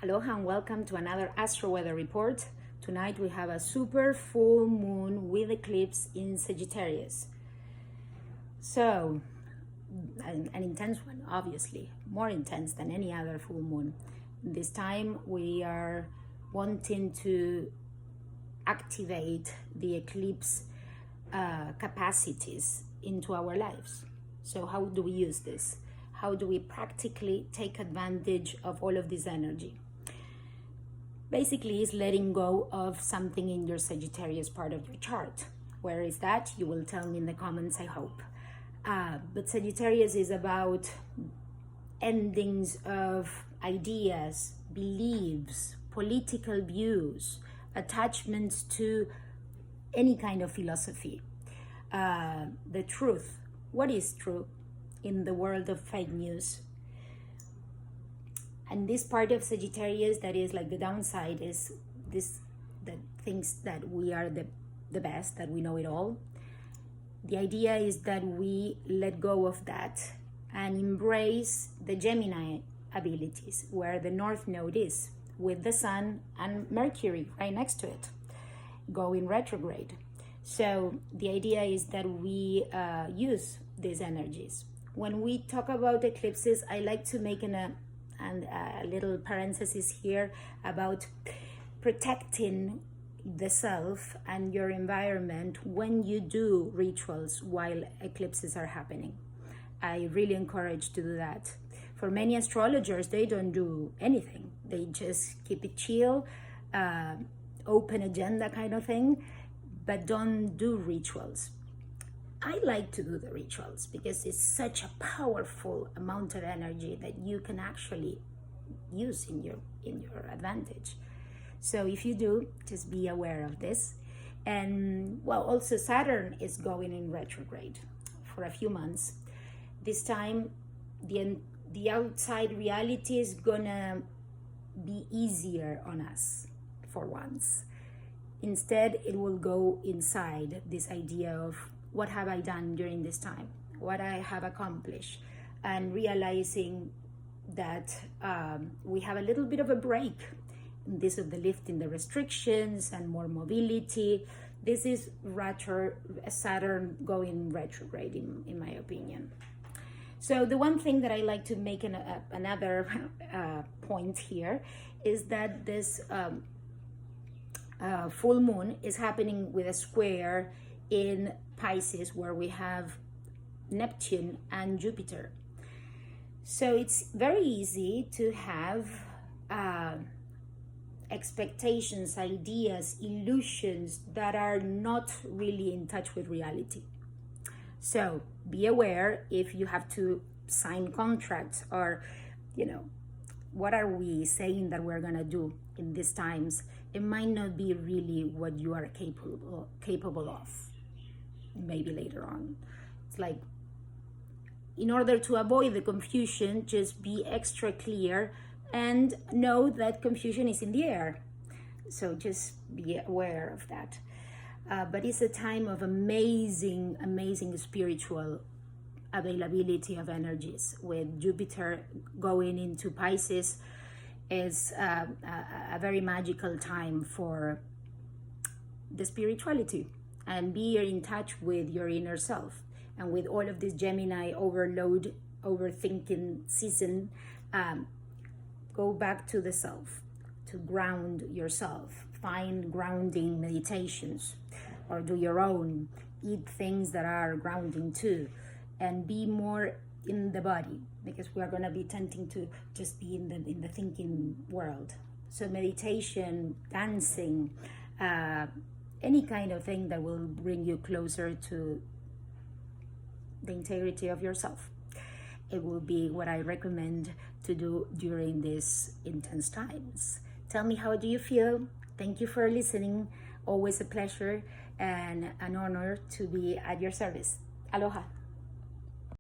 Aloha and welcome to another Astro Weather Report. Tonight we have a super full moon with eclipse in Sagittarius. So, an intense one, obviously, more intense than any other full moon. This time we are wanting to activate the eclipse capacities into our lives. So how do we use this? How do we practically take advantage of all of this energy? Basically, it's letting go of something in your Sagittarius part of your chart. Where is that? You will tell me in the comments, I hope. But Sagittarius is about endings of ideas, beliefs, political views, attachments to any kind of philosophy. The truth. What is true in the world of fake news? And this part of Sagittarius that is like the downside is this, that thinks that we are the best, that we know it all. The idea is that we let go of that and embrace the Gemini abilities, where the North Node is, with the Sun and Mercury right next to it, go in retrograde. So the idea is that we use these energies. When we talk about eclipses, I like to make a little parenthesis here about protecting the self and your environment when you do rituals while eclipses are happening. I really encourage to do that. For many astrologers, they don't do anything. They just keep it chill, open agenda kind of thing, but don't do rituals. I like to do the rituals because it's such a powerful amount of energy that you can actually use in your advantage. So if you do, just be aware of this. And well, also Saturn is going in retrograde for a few months. This time, the outside reality is gonna be easier on us for once. Instead, it will go inside, this idea of what have I done during this time, what I have accomplished, and realizing that we have a little bit of a break. This is the lifting the restrictions and more mobility. This is Saturn going retrograde, in my opinion. So the one thing that I like to make another point here is that this full moon is happening with a square in Pisces, where we have Neptune and Jupiter. So it's very easy to have expectations, ideas, illusions that are not really in touch with reality. So be aware if you have to sign contracts, or what are we saying that we're gonna do in these times? It might not be really what you are capable of. Maybe later on. It's like, in order to avoid the confusion, just be extra clear and know that confusion is in the air. So just be aware of that. But it's a time of amazing spiritual availability of energies. With Jupiter going into Pisces, is a very magical time for the spirituality, and be in touch with your inner self. And with all of this Gemini overthinking season, go back to the self, to ground yourself. Find grounding meditations, or do your own. Eat things that are grounding too, and be more in the body, because we are going to be tending to just be in the thinking world. So meditation, dancing, any kind of thing that will bring you closer to the integrity of yourself. It will be what I recommend to do during these intense times. Tell me, how do you feel? Thank you for listening. Always a pleasure and an honor to be at your service. Aloha.